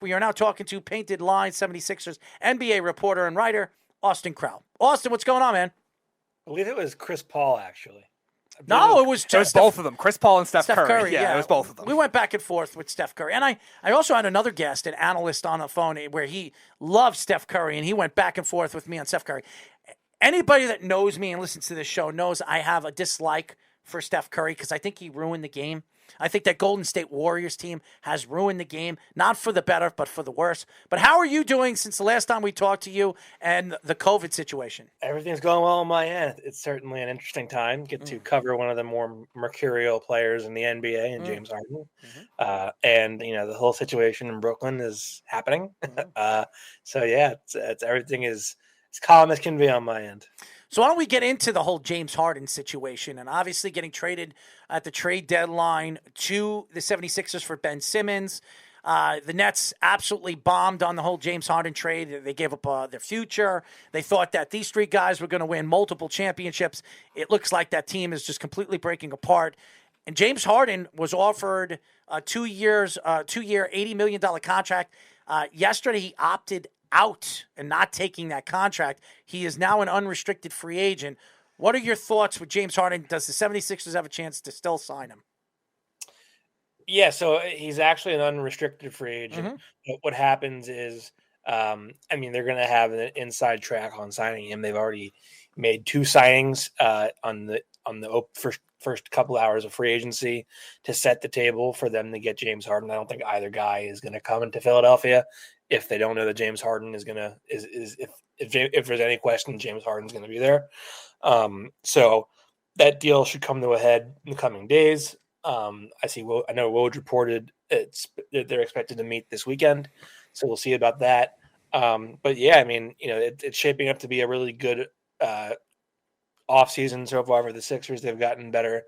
We are now talking to Painted Line 76ers NBA reporter and writer, Austin Krell. Austin, what's going on, man? I believe it was Chris Paul, actually. No, it was both of them. Chris Paul and Steph Curry. Yeah, it was both of them. We went back and forth with Steph Curry. And I also had another guest, an analyst on the phone, where he loves Steph Curry, and he went back and forth with me on Steph Curry. Anybody that knows me and listens to this show knows I have a dislike for Steph Curry because I think he ruined the game. I think that Golden State Warriors team has ruined the game, not for the better, but for the worse. But how are you doing since the last time we talked to you and the COVID situation? Everything's going well on my end. It's certainly an interesting time. Get to cover one of the more mercurial players in the NBA, and James Harden. And the whole situation in Brooklyn is happening. So yeah, it's everything is as calm as can be on my end. So why don't we get into the whole James Harden situation, and obviously getting traded at the trade deadline to the 76ers for Ben Simmons. The Nets absolutely bombed on the whole James Harden trade. They gave up their future. They thought that these three guys were going to win multiple championships. It looks like that team is just completely breaking apart. And James Harden was offered a 2-year, $80 million contract. Yesterday, he opted out and not taking that contract. He is now an unrestricted free agent. What are your thoughts with James Harden? Does the 76ers have a chance to still sign him? Yeah, so he's actually an unrestricted free agent. But what happens is, they're going to have an inside track on signing him. They've already made 2 signings on the first couple hours of free agency to set the table for them to get James Harden. I don't think either guy is going to come into Philadelphia if they don't know that James Harden is going to if there's any question, James Harden's going to be there. So that deal should come to a head in the coming days. I know Woj reported they're expected to meet this weekend, so we'll see about that. But yeah, it's shaping up to be a really good offseason so far for the Sixers. They've gotten better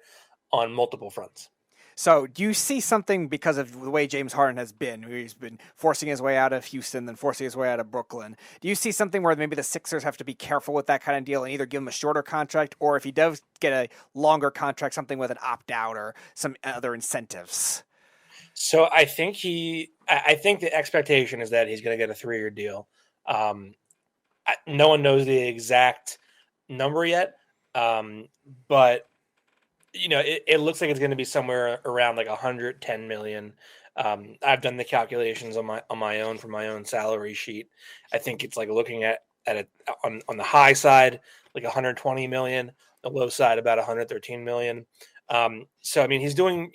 on multiple fronts. So do you see something because of the way James Harden has been? He's been forcing his way out of Houston, then forcing his way out of Brooklyn. Do you see something where maybe the Sixers have to be careful with that kind of deal and either give him a shorter contract, or if he does get a longer contract, something with an opt-out or some other incentives? So I think the expectation is that he's going to get a 3-year deal. No one knows the exact number yet, but it looks like it's going to be somewhere around like $110 million. I've done the calculations on my own for my own salary sheet. I think it's like looking at it on the high side, like $120 million, the low side about $113 million. So he's doing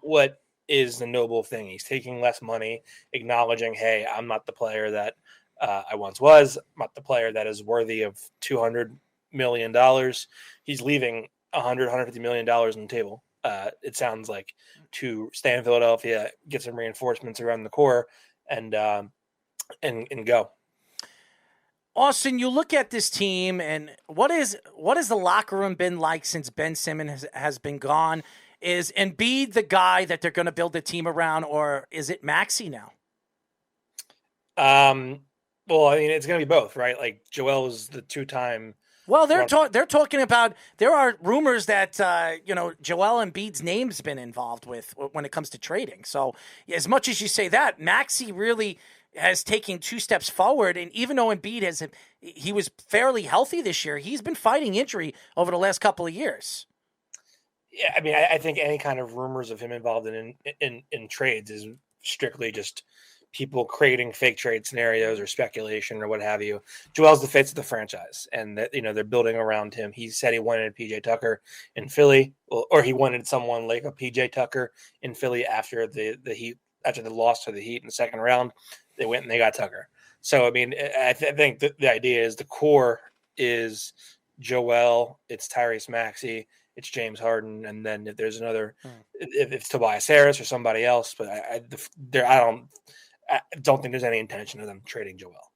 what is the noble thing. He's taking less money, acknowledging, hey, I'm not the player that I once was. I'm not the player that is worthy of $200 million. He's leaving $150 million on the table. It sounds like, to stay in Philadelphia, get some reinforcements around the core, and go. Austin, you look at this team, and what is the locker room been like since Ben Simmons has been gone? Is Embiid the guy that they're going to build a team around, or is it Maxey now? Well, it's going to be both, right? Like, Joel was the 2-time. Well, they're talking about, there are rumors that Joel Embiid's name's been involved with when it comes to trading. So as much as you say that, Maxey really has taken 2 steps forward, and even though Embiid he was fairly healthy this year, he's been fighting injury over the last couple of years. Yeah, I think any kind of rumors of him involved in trades is strictly just people creating fake trade scenarios or speculation or what have you. Joel's the face of the franchise, and that they're building around him. He said he wanted PJ Tucker in Philly, or he wanted someone like a PJ Tucker in Philly after the loss to the Heat in the second round. They went and they got Tucker. So I think that the idea is the core is Joel, it's Tyrese Maxey, it's James Harden, and then if there's another, if it's Tobias Harris or somebody else, but I don't think there's any intention of them trading Joel.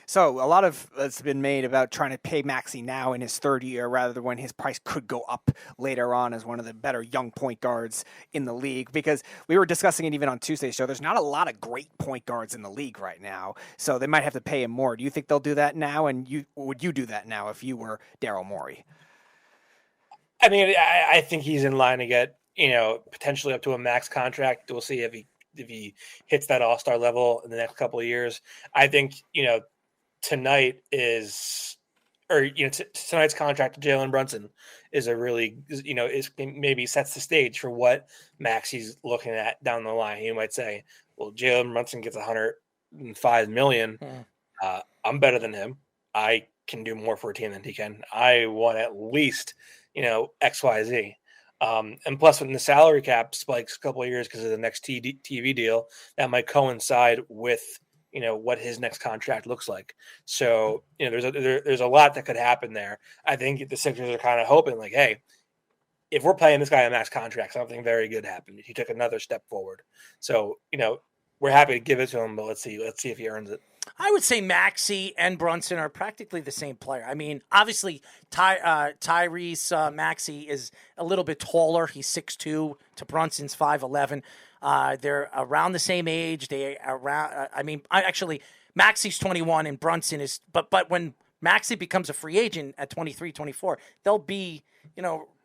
So a lot of it's been made about trying to pay Maxey now in his 3rd year rather than when his price could go up later on as one of the better young point guards in the league, because we were discussing it even on Tuesday's show. There's not a lot of great point guards in the league right now, so they might have to pay him more. Do you think they'll do that now? And would you do that now if you were Daryl Morey? I think he's in line to get, potentially up to a max contract. We'll see if he he hits that all-star level in the next couple of years. I think tonight is, or tonight's contract to Jalen Brunson is a really is maybe sets the stage for what Maxi's looking at down the line. You might say, well, Jalen Brunson gets $105 million. I'm better than him. I can do more for a team than he can. I want at least XYZ. And plus, when the salary cap spikes a couple of years because of the next TV deal, that might coincide with what his next contract looks like. So there's a lot that could happen there. I think the Sixers are kind of hoping like, hey, if we're paying this guy a max contract, something very good happened. He took another step forward. So we're happy to give it to him, but let's see if he earns it. I would say Maxey and Brunson are practically the same player. I mean, obviously, Tyrese Maxey is a little bit taller. He's 6'2" to Brunson's 5'11". They're around the same age. Actually, Maxey's 21 and Brunson is. But when Maxey becomes a free agent at 23, 24, they'll be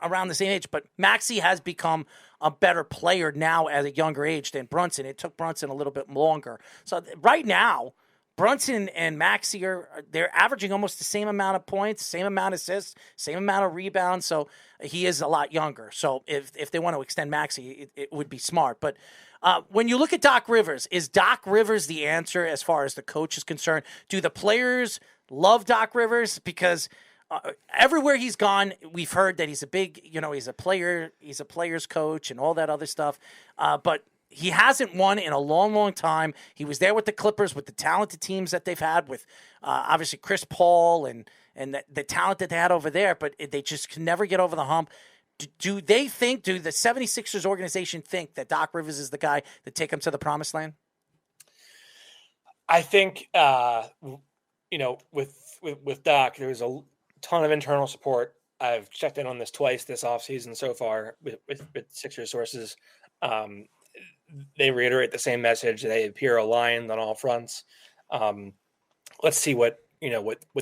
around the same age. But Maxey has become a better player now at a younger age than Brunson. It took Brunson a little bit longer. So right now, Brunson and Maxey they're averaging almost the same amount of points, same amount of assists, same amount of rebounds. So he is a lot younger. So if they want to extend Maxey, it would be smart. But when you look at Doc Rivers, is Doc Rivers the answer as far as the coach is concerned? Do the players love Doc Rivers? Because everywhere he's gone, we've heard that he's a big, he's a player's coach and all that other stuff. But he hasn't won in a long, long time. He was there with the Clippers, with the talented teams that they've had, with obviously Chris Paul and the talent that they had over there, but they just can never get over the hump. Do the 76ers organization think that Doc Rivers is the guy to take them to the promised land? I think, with Doc, there's a ton of internal support. I've checked in on this twice this offseason so far with Sixers sources. They reiterate the same message. They appear aligned on all fronts. Let's see what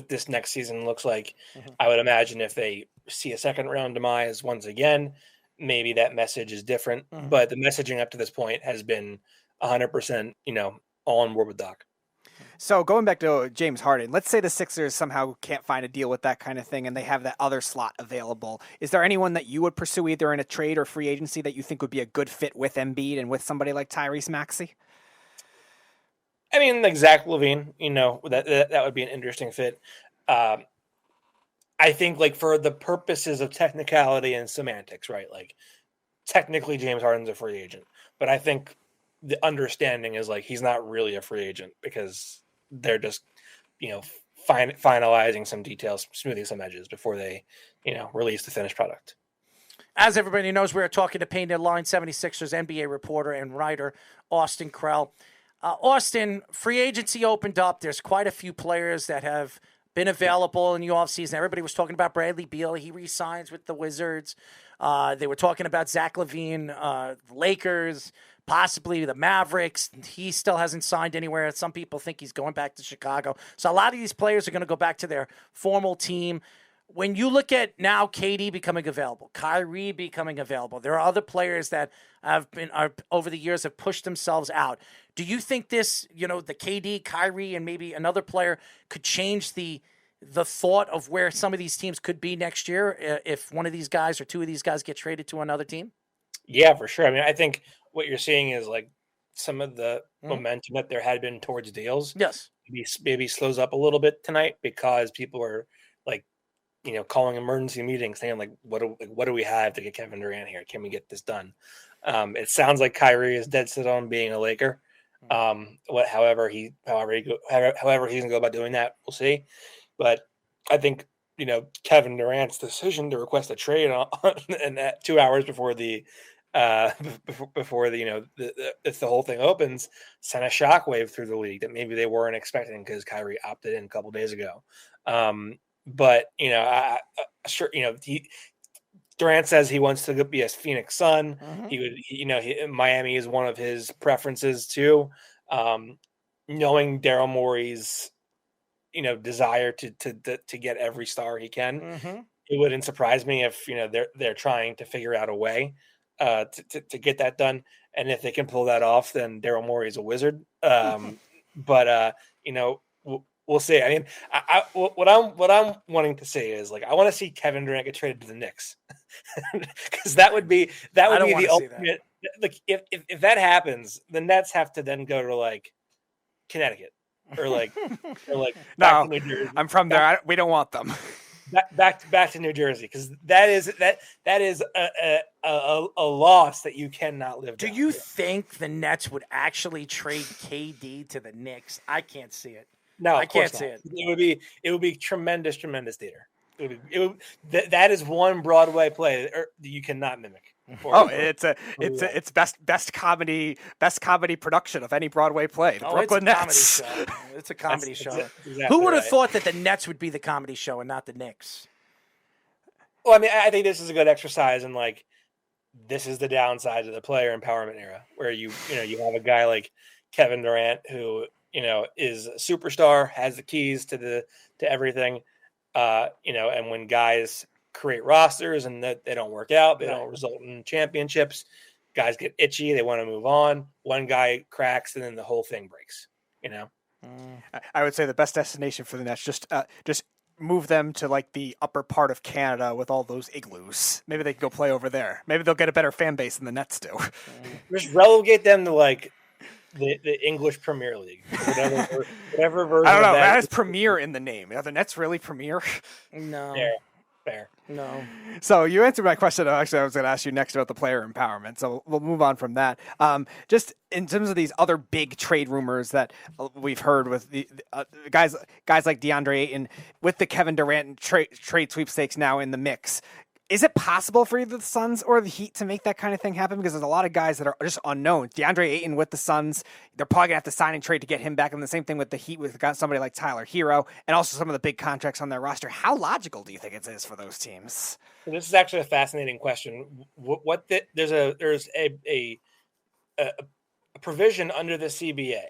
this next season looks like. Mm-hmm. I would imagine if they see a second round demise once again, maybe that message is different. Mm-hmm. But the messaging up to this point has been 100%, all on board with Doc. So going back to James Harden, let's say the Sixers somehow can't find a deal with that kind of thing and they have that other slot available. Is there anyone that you would pursue either in a trade or free agency that you think would be a good fit with Embiid and with somebody like Tyrese Maxey? I mean, like Zach LaVine, that would be an interesting fit. I think like for the purposes of technicality and semantics, right? Like technically James Harden's a free agent, but I think the understanding is like he's not really a free agent because they're just, finalizing some details, smoothing some edges before they, release the finished product. As everybody knows, we are talking to Painted Line 76ers NBA reporter and writer Austin Krell. Austin, free agency opened up. There's quite a few players that have been available in the offseason. Everybody was talking about Bradley Beal. He re-signs with the Wizards. They were talking about Zach LaVine, Lakers, possibly the Mavericks. He still hasn't signed anywhere. Some people think he's going back to Chicago. So a lot of these players are going to go back to their formal team. When you look at now KD becoming available, Kyrie becoming available, there are other players that over the years have pushed themselves out. Do you think this, the KD, Kyrie, and maybe another player could change the thought of where some of these teams could be next year if one of these guys or two of these guys get traded to another team? Yeah, for sure. I mean, I think what you're seeing is like some of the momentum that there had been towards deals. Yes. Maybe slows up a little bit tonight because people are like, calling emergency meetings saying like, what do we have to get Kevin Durant here? Can we get this done? It sounds like Kyrie is dead set on being a Laker. However he's gonna go about doing that, we'll see. But I think Kevin Durant's decision to request a trade and that 2 hours before the if the whole thing opens, sent a shockwave through the league that maybe they weren't expecting because Kyrie opted in a couple days ago. But Durant says he wants to be a Phoenix Sun. Mm-hmm. He would, Miami is one of his preferences too. Knowing Daryl Morey's, desire to get every star he can, mm-hmm. It wouldn't surprise me if they're trying to figure out a way to get that done. And if they can pull that off, then Daryl Morey is a wizard. But we'll see. I mean, what I'm wanting to say is, like, I want to see Kevin Durant get traded to the Knicks, because that would be the ultimate. Like, if that happens, the Nets have to then go to like Connecticut or like back to New Jersey. I'm from there. We don't want them. Back to New Jersey, because that is a loss that you cannot live. Do you think the Nets would actually trade KD to the Knicks? I can't see it. No, I can't see it. It would be tremendous theater. That is one Broadway play that you cannot mimic. It's best comedy production of any Broadway play. The Brooklyn Nets. It's a comedy show. Exactly Who would have thought that the Nets would be the comedy show and not the Knicks? Well, I mean, I think this is a good exercise, and like, this is the downside of the player empowerment era, where you have a guy like Kevin Durant who is a superstar, has the keys to everything, and when guys create rosters and that they don't work out, they don't result in championships, guys get itchy, they want to move on. One guy cracks and then the whole thing breaks. I would say the best destination for the Nets, just move them to like the upper part of Canada with all those igloos. Maybe they can go play over there. Maybe they'll get a better fan base than the Nets do. Just relegate them to like the English Premier League, whatever version. I don't know. That has Premier in the name. Are the Nets really Premier? No. Fair. No. So you answered my question. Actually, I was going to ask you next about the player empowerment. So we'll move on from that. Just in terms of these other big trade rumors that we've heard with the guys like DeAndre Ayton, with the Kevin Durant trade sweepstakes now in the mix. Is it possible for either the Suns or the Heat to make that kind of thing happen? Because there's a lot of guys that are just unknown. DeAndre Ayton with the Suns, they're probably going to have to sign and trade to get him back. And the same thing with the Heat with somebody like Tyler Hero and also some of the big contracts on their roster. How logical do you think it is for those teams? This is actually a fascinating question. There's a provision under the CBA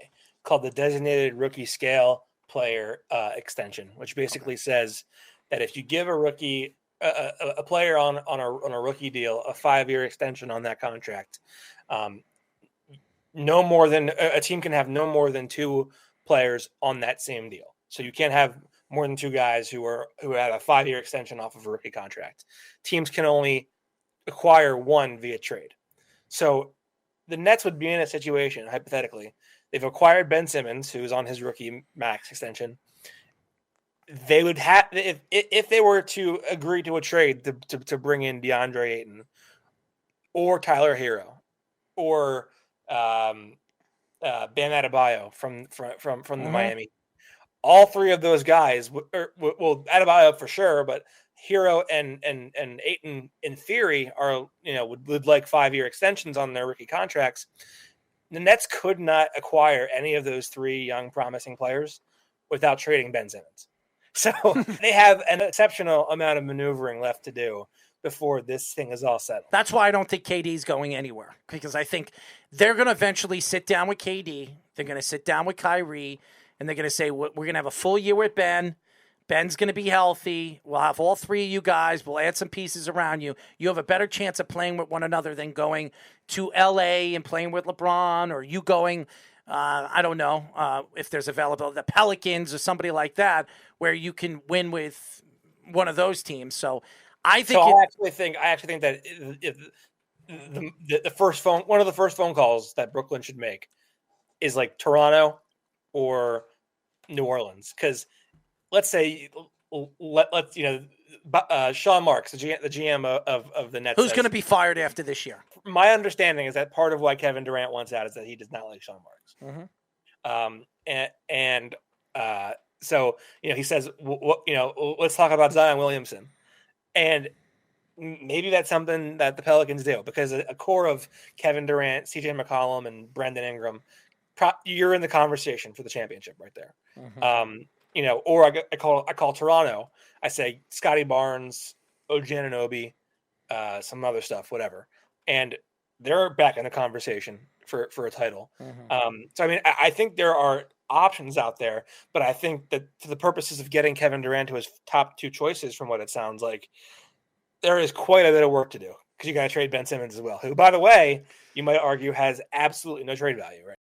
called the Designated Rookie Scale Player Extension, which basically says that if you give a rookie a player on a rookie deal a 5-year extension on that contract, no more than a team can have no more than 2 players on that same deal. So you can't have more than 2 guys who have a 5-year extension off of a rookie contract. Teams can only acquire 1 via trade. So the Nets would be in a situation, hypothetically, they've acquired Ben Simmons, who's on his rookie max extension. They would have, if they were to agree to a trade to bring in DeAndre Ayton or Tyler Hero or Bam Adebayo from the Miami. All 3 of those guys, well, Adebayo for sure, but Hero and Ayton in theory are would like 5-year extensions on their rookie contracts. The Nets could not acquire any of those 3 young promising players without trading Ben Simmons. So they have an exceptional amount of maneuvering left to do before this thing is all settled. That's why I don't think KD's going anywhere, because I think they're going to eventually sit down with KD. They're going to sit down with Kyrie, and they're going to say, we're going to have a full year with Ben. Ben's going to be healthy. We'll have all 3 of you guys. We'll add some pieces around you. You have a better chance of playing with one another than going to LA and playing with LeBron, or you going I don't know if there's available the Pelicans or somebody like that where you can win with one of those teams. So I think I actually think that one of the first phone calls that Brooklyn should make is like Toronto or New Orleans, because let's say Sean Marks, the GM of the Nets, who's going to be fired after this year. My understanding is that part of why Kevin Durant wants out is that he does not like Sean Marks. So he says, let's talk about Zion Williamson, and maybe that's something that the Pelicans do, because a core of Kevin Durant, CJ McCollum, and Brendan Ingram, you're in the conversation for the championship right there. Or I call Toronto. I say Scotty Barnes, OG Anunoby, some other stuff, whatever, and they're back in the conversation for a title. So I mean, I think there are options out there, but I think that for the purposes of getting Kevin Durant to his top 2 choices, from what it sounds like, there is quite a bit of work to do because you got to trade Ben Simmons as well, who, by the way, you might argue has absolutely no trade value, right?